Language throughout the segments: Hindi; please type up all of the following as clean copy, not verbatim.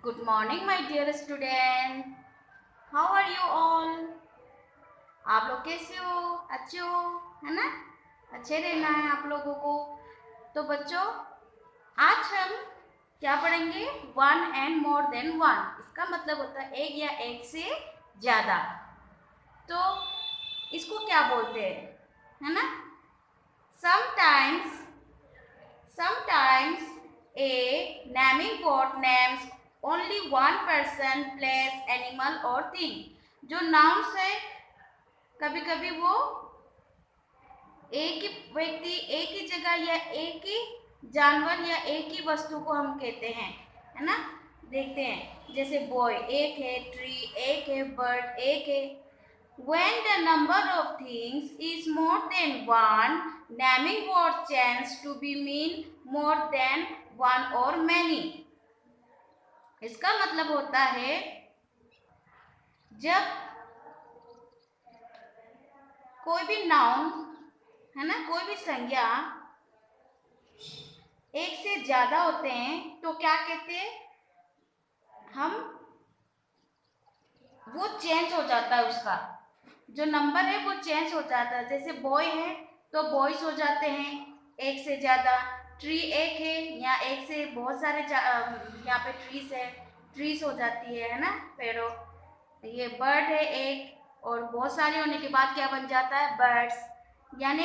Good morning, my dear student. How are you all? आप लोग कैसे हो? अच्छे हो, है ना? अच्छे रहना है आप लोगों को। तो बच्चों, आज हम क्या पढ़ेंगे? One and more than one. इसका मतलब होता है एक या एक से ज्यादा। तो इसको क्या बोलते हैं, है ना? Sometimes Sometimes a naming word names only one person, place, animal or thing. जो nouns है, कभी कभी वो एक ही व्यक्ति, एक ही जगह या एक ही जानवर या एक ही वस्तु को हम कहते हैं, है ना? देखते हैं, जैसे बॉय एक है, ट्री एक है, बर्ड एक है। When the number of things is more than one, naming word change to be mean more than one or many. इसका मतलब होता है जब कोई भी नाउन, है ना, कोई भी संज्ञा एक से ज्यादा होते हैं तो क्या कहते हैं हम? वो चेंज हो जाता है, उसका जो नंबर है वो चेंज हो जाता है। जैसे बॉय है तो बॉयज हो जाते हैं एक से ज्यादा। ट्री एक है या एक से बहुत सारे यहाँ पे ट्रीज है, ट्रीज हो जाती है ना, पेड़ों। ये बर्ड है एक, और बहुत सारे होने के बाद क्या बन जाता है? बर्ड्स। यानी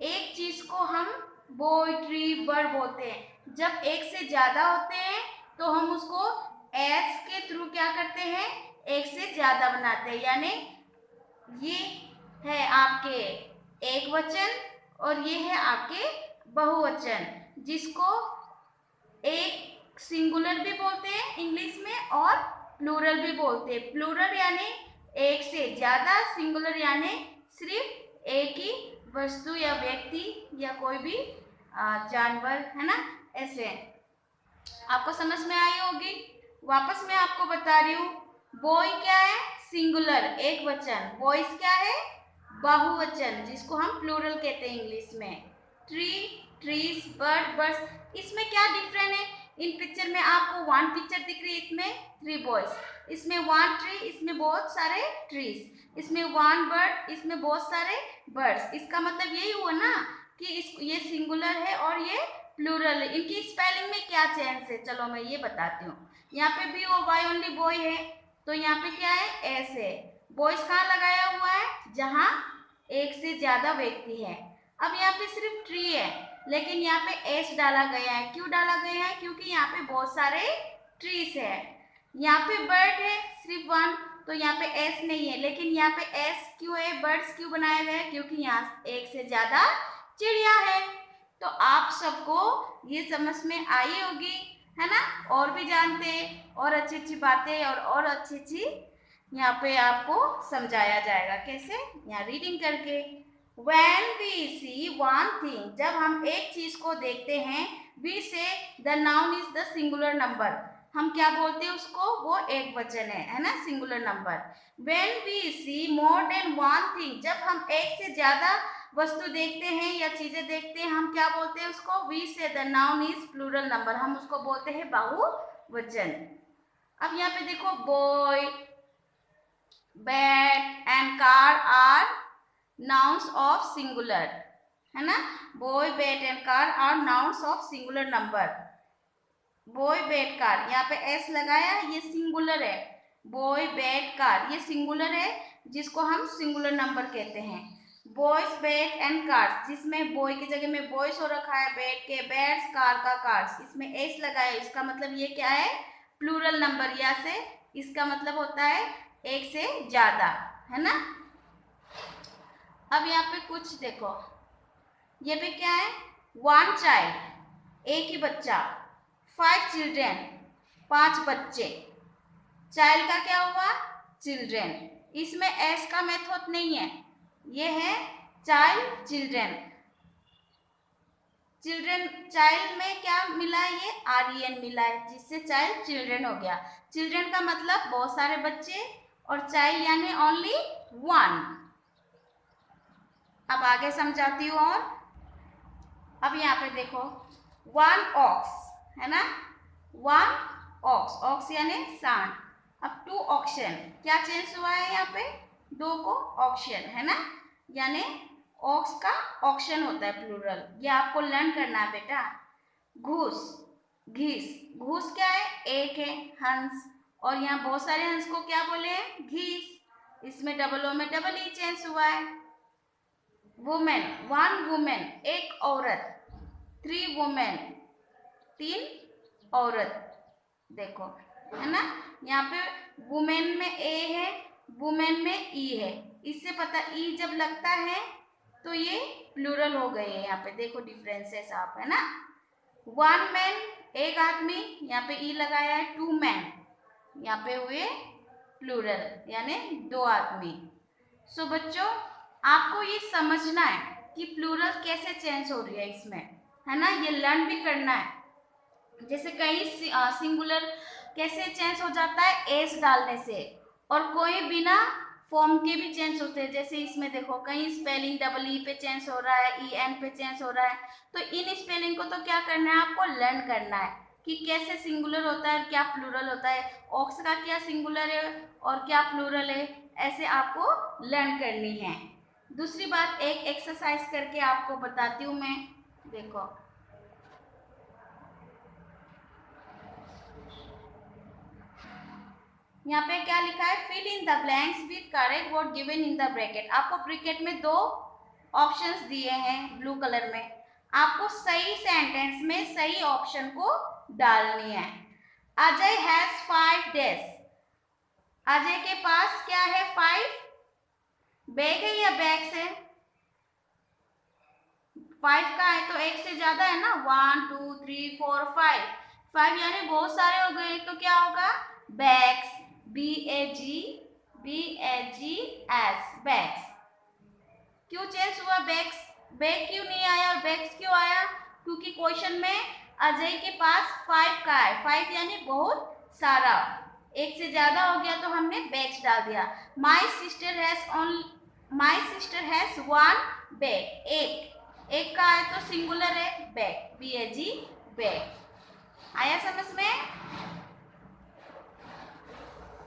एक चीज को हम बॉय, ट्री, बर्ड बोलते हैं। जब एक से ज्यादा होते हैं तो हम उसको एस के थ्रू क्या करते हैं? एक से ज्यादा बनाते हैं। यानी ये है आपके एक वचन और ये है आपके बहुवचन, जिसको एक सिंगुलर भी बोलते हैं इंग्लिश में और प्लूरल भी बोलते हैं। प्लूरल यानी एक से ज्यादा, सिंगुलर यानी सिर्फ एक ही वस्तु या व्यक्ति या कोई भी जानवर, है ना? ऐसे आपको समझ में आई होगी। वापस मैं आपको बता रही हूँ, बॉय क्या है? सिंगुलर, एक वचन। बॉयज क्या है? बहुवचन, जिसको हम प्लूरल कहते हैं इंग्लिश में। Tree, trees, bird, birds. इसमें क्या डिफरेंट है? इन पिक्चर में आपको वन पिक्चर दिख रही है, इसमें थ्री बॉयज, इसमें वन ट्री, इसमें बहुत सारे ट्रीज, इसमें वन बर्ड, इसमें बहुत सारे बर्ड्स। इसका मतलब यही हुआ ना कि ये सिंगुलर है और ये प्लूरल है। इनकी स्पेलिंग में क्या चेंज है, चलो मैं ये बताती हूँ। यहाँ पे बी और वाई ओनली बॉय है तो यहाँ पे क्या है? एस है। बॉयज कहाँ लगाया हुआ है? जहाँ एक से ज्यादा व्यक्ति है। अब यहाँ पे सिर्फ ट्री है लेकिन यहाँ पे एस डाला गया है। क्यों डाला गया है? क्योंकि यहाँ पे बहुत सारे ट्रीज है। यहाँ पे बर्ड है सिर्फ वन, तो यहाँ पे एस नहीं है, लेकिन यहाँ पे एस क्यों है? बर्ड्स क्यों बनाया गया है? क्योंकि यहाँ एक से ज्यादा चिड़िया है। तो आप सबको ये समझ में आई होगी, है ना? और भी जानते हैं और अच्छी अच्छी बातें और अच्छी अच्छी यहाँ पे आपको समझाया जाएगा। कैसे? यहाँ रीडिंग करके। When we see one thing, जब हम एक चीज को देखते हैं, we say the noun is the singular number. हम क्या बोलते हैं उसको? वो एक वचन है ना, singular number. When we see more than one thing, जब हम एक से ज्यादा वस्तु देखते हैं या चीजें देखते हैं, हम क्या बोलते हैं उसको? We say the noun is plural number. हम उसको बोलते हैं बहुवचन। अब यहाँ पे देखो, boy, bat and car are nouns of singular, है ना? boy, bat and car are nouns of singular number. boy, bat, car, यहाँ पे s लगाया, ये सिंगुलर है। boy, bat, car ये सिंगुलर है, जिसको हम सिंगुलर नंबर कहते हैं। बॉयज, बैट एंड कार्स, जिसमें बॉय की जगह में बॉयज हो रखा है, बैट के बैट्स, कार का कार्स, इसमें एस लगाया, इसका मतलब ये क्या है? Plural number. या से इसका मतलब होता है एक से ज्यादा, है ना? अब यहाँ पे कुछ देखो, ये पे क्या है? वन चाइल्ड, एक ही बच्चा। फाइव चिल्ड्रेन, पांच बच्चे। चाइल्ड का क्या हुआ? चिल्ड्रेन। इसमें एस का मेथड नहीं है, ये है चाइल्ड, चिल्ड्रेन। चिल्ड्रेन, चाइल्ड में क्या मिला है? ये REN मिला है, जिससे चाइल्ड चिल्ड्रेन हो गया। चिल्ड्रेन का मतलब बहुत सारे बच्चे, और चाइल्ड यानी ओनली वन। अब आगे समझाती हूँ। और अब यहाँ पे देखो, वन ऑक्स, है ना? वन ऑक्स, ऑक्स यानी सांड। अब टू ऑक्शन, क्या चेंज हुआ है यहाँ पे? दो को ऑक्शन, है ना, यानी ऑक्स का ऑक्शन होता है प्लूरल, ये आपको लर्न करना है बेटा। घूस, घीस, घूस क्या है? एक है हंस, और यहाँ बहुत सारे हंस को क्या बोले हैं? घीस, इसमें डबल ओ में डबल ई चेंज हुआ है। वुमेन, वन वुमेन, एक औरत, थ्री वुमेन, तीन औरत, देखो, है ना, यहाँ पे वुमेन में ए है, वुमेन में ई है, इससे पता ई जब लगता है तो ये प्लूरल हो गए हैं। यहाँ पे देखो डिफरेंसेस आप, है ना। वन मैन, एक आदमी, यहाँ पे ई लगाया है। टू मैन, यहाँ पे हुए प्लूरल यानी दो आदमी। सो बच्चों, आपको ये समझना है कि प्लूरल कैसे चेंज हो रही है इसमें, है ना, ये लर्न भी करना है। जैसे कई सिंगुलर कैसे चेंज हो जाता है? एस डालने से, और कोई बिना फॉर्म के भी चेंज होते हैं। जैसे इसमें देखो, कहीं स्पेलिंग डबल ई पे चेंज हो रहा है, ई एन पे चेंज हो रहा है, तो इन स्पेलिंग को तो क्या करना है? आपको लर्न करना है कि कैसे सिंगुलर होता है और क्या प्लूरल होता है, ऑक्स का क्या सिंगुलर है और क्या प्लूरल है, ऐसे आपको लर्न करनी है। दूसरी बात, एक एक्सरसाइज करके आपको बताती हूँ मैं, देखो। यहाँ पे क्या लिखा है? Fill in the blanks with correct word given in the bracket. आपको ब्रैकेट में दो ऑप्शंस दिए हैं ब्लू कलर में, आपको सही सेंटेंस में सही ऑप्शन को डालनी है। अजय हैज 5 डेज, अजय के पास क्या है? 5 बैग है या बैग्स है? 5 का है तो एक से ज्यादा है ना, 1 2 3 4 5, 5 यानी बहुत सारे हो गए, तो क्या होगा? Bags, BAGS, bags. क्यों चेंज हुआ? बैग्स, बैग क्यों नहीं आया और बैग्स क्यों आया? क्योंकि क्वेश्चन में अजय के पास 5 का है, 5 यानी बहुत सारा, एक से ज्यादा हो गया तो हमने बैग्स डाल दिया। माई सिस्टर हैज 1 बैग, एक का है तो सिंगुलर है, बैग, BAG, बैग। आया समझ में?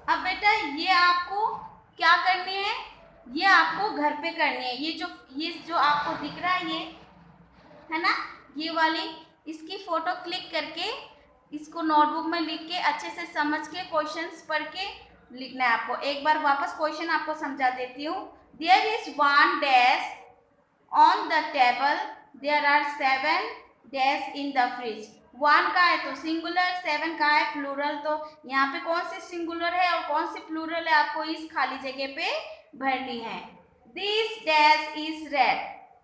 अब बेटा ये आपको क्या करनी है? ये आपको घर पे करनी है। ये जो आपको दिख रहा है, ये है ना, ये वाली, इसकी फोटो क्लिक करके इसको नोटबुक में लिख के अच्छे से समझ के क्वेश्चंस पढ़ के लिखना है आपको। एक बार वापस क्वेश्चन आपको समझा देती हूँ। There is 1 dash on the table, there are 7 dash in the fridge. 1 का है तो सिंगुलर, 7 का है प्लूरल, तो यहाँ पे कौन सी सिंगुलर है और कौन सी प्लूरल है आपको इस खाली जगह पे भरनी है। This dash is red,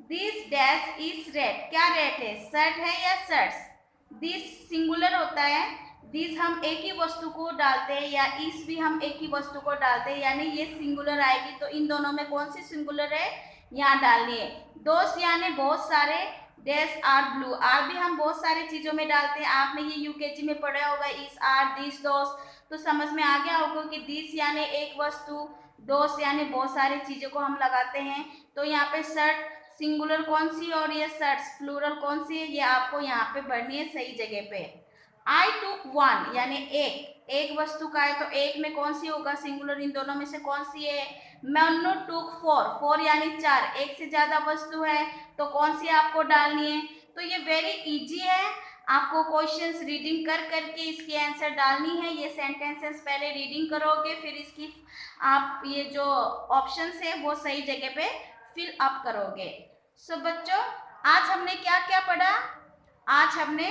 this dash is red, क्या रेड है? शर्ट है या शर्ट्स? दिस सिंगुलर होता है, दिस हम एक ही वस्तु को डालते हैं, या इस भी हम एक ही वस्तु को डालते हैं, यानी ये सिंगुलर आएगी, तो इन दोनों में कौन सी सिंगुलर है यहाँ डालनी है। दोस्त यानी बहुत सारे, डैश आर ब्लू, आर भी हम बहुत सारी चीजों में डालते हैं, आपने ये यूकेजी में पढ़ा होगा, इस आर, दिस, दोस्त, तो समझ में आ गया होगा कि दिस यानी एक वस्तु, दोस्त यानी बहुत सारी चीजों को हम लगाते हैं। तो यहाँ पे शर्ट सिंगुलर कौन सी और ये शर्ट्स प्लूरल कौन सी है, ये आपको यहाँ पे भरनी है सही जगह पे। आई टूक 1 यानी एक वस्तु का है तो एक में कौन सी होगा सिंगुलर, इन दोनों में से कौन सी है। मन्नू टूक 4 यानी 4, एक से ज्यादा वस्तु है तो कौन सी आपको डालनी है। तो ये वेरी इजी है, आपको क्वेश्चंस रीडिंग कर करके इसकी आंसर डालनी है। ये सेंटेंसेस पहले रीडिंग करोगे, फिर इसकी आप ये जो ऑप्शंस है वो सही जगह पे फिल अप करोगे। सो बच्चों, आज हमने क्या क्या पढ़ा? आज हमने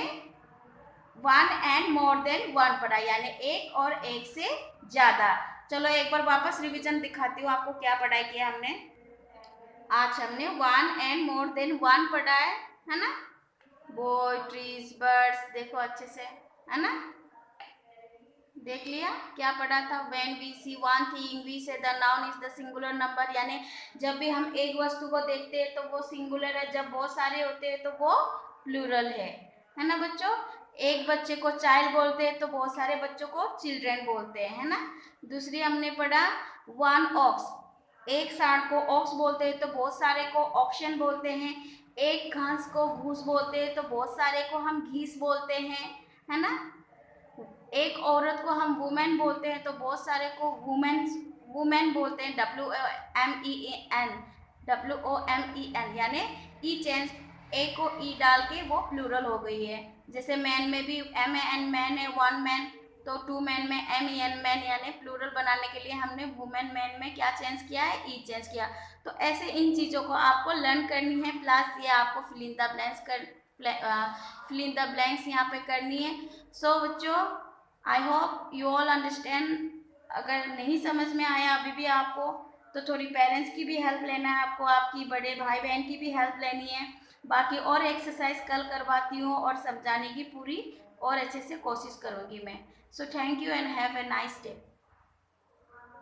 1 and more than 1 पढ़ा, यानी एक और एक से ज्यादा। चलो एक बार वापस रिवीजन दिखाती हूँ आपको क्या पढ़ाई किया हमने। आज हमने 1 and more than 1 पढ़ा है ना। बॉय, ट्रीज, बर्ड्स, देखो अच्छे से, है ना, देख लिया क्या पढ़ा था। When we see one thing we say the noun is the singular number, यानी जब भी हम एक वस्तु को देखते हैं तो वो सिंगुलर है, जब बहुत सारे होते हैं तो वो प्लूरल है ना बच्चों। एक बच्चे को चाइल्ड बोलते हैं तो बहुत सारे बच्चों को चिल्ड्रेन बोलते हैं, है ना। दूसरी हमने पढ़ा 1 ऑक्स, एक सांड को ऑक्स बोलते हैं तो बहुत सारे को ऑक्शन बोलते हैं। एक घास को घूस बोलते हैं तो बहुत सारे को हम घीस बोलते हैं, है ना। एक औरत को हम वुमेन बोलते हैं तो बहुत सारे को वुमेन बोलते हैं, WOMEN यानी ई चेंज, ए को ई डाल के वो प्लूरल हो गई है। जैसे मैन में भी MAN मैन है, वन मैन, तो टू मैन में MEN मैन, यानी प्लूरल बनाने के लिए हमने वुमेन मैन में क्या चेंज किया है, ई चेंज किया। तो ऐसे इन चीज़ों को आपको लर्न करनी है, प्लस ये आपको फिल इन द ब्लैंक्स यहाँ पे करनी है। सो बच्चों, I hope you all understand. अगर नहीं समझ में आया अभी भी आपको, तो थोड़ी पेरेंट्स की भी हेल्प लेना है आपको, आपकी बड़े भाई बहन की भी हेल्प लेनी है। बाकी और एक्सरसाइज कल करवाती हूँ और समझाने की पूरी और अच्छे से कोशिश करूँगी मैं। So thank you and have a nice day.